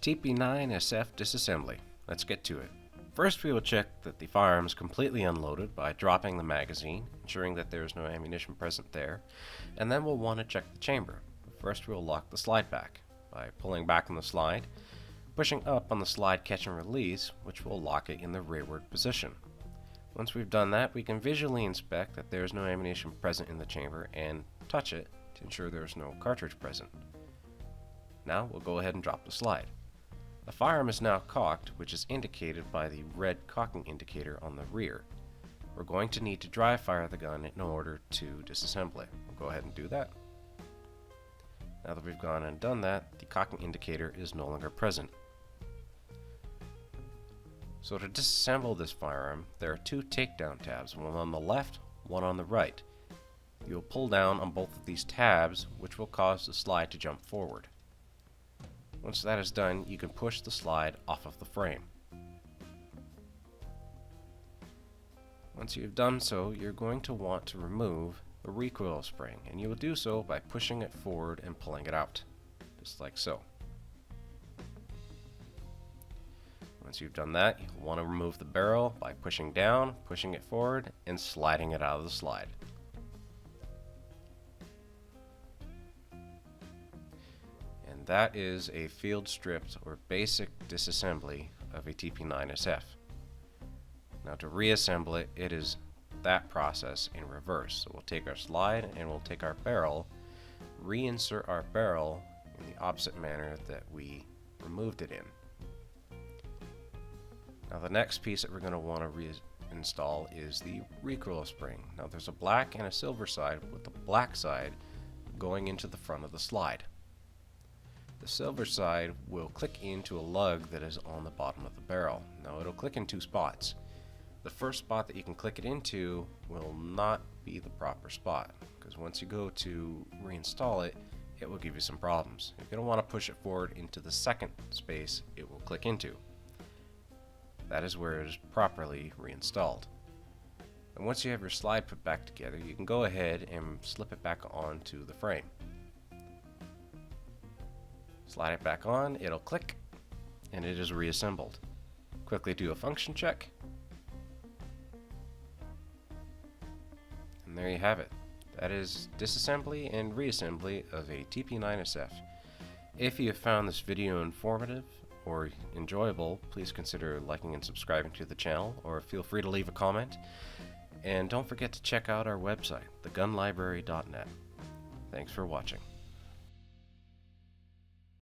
TP9SF Disassembly. Let's get to it. First, we will check that the firearm is completely unloaded by dropping the magazine, ensuring that there is no ammunition present there, and then we'll want to check the chamber. First, we'll lock the slide back by pulling back on the slide, pushing up on the slide catch and release, which will lock it in the rearward position. Once we've done that, we can visually inspect that there is no ammunition present in the chamber and touch it to ensure there is no cartridge present. Now we'll go ahead and drop the slide. The firearm is now cocked, which is indicated by the red cocking indicator on the rear. We're going to need to dry fire the gun in order to disassemble it. We'll go ahead and do that. Now that we've gone and done that, the cocking indicator is no longer present. So to disassemble this firearm, there are two takedown tabs, one on the left, one on the right. You'll pull down on both of these tabs, which will cause the slide to jump forward. Once that is done, you can push the slide off of the frame. Once you've done so, you're going to want to remove the recoil spring, and you will do so by pushing it forward and pulling it out, just like so. Once you've done that, you'll want to remove the barrel by pushing down, pushing it forward, and sliding it out of the slide. And that is a field stripped or basic disassembly of a TP9SF. Now to reassemble it, it is that process in reverse. So we'll take our slide and we'll take our barrel, reinsert our barrel in the opposite manner that we removed it in. Now the next piece that we're going to want to reinstall is the recoil spring. Now there's a black and a silver side, with the black side going into the front of the slide. The silver side will click into a lug that is on the bottom of the barrel. Now it'll click in two spots. The first spot that you can click it into will not be the proper spot, because once you go to reinstall it, it will give you some problems. You're going to want to push it forward into the second space it will click into. That is where it is properly reinstalled. And once you have your slide put back together, you can go ahead and slip it back onto the frame. Slide it back on, it'll click, and it is reassembled. Quickly do a function check. And there you have it. That is disassembly and reassembly of a TP9SF. If you have found this video informative or enjoyable, please consider liking and subscribing to the channel, or feel free to leave a comment. And don't forget to check out our website, thegunlibrary.net. Thanks for watching.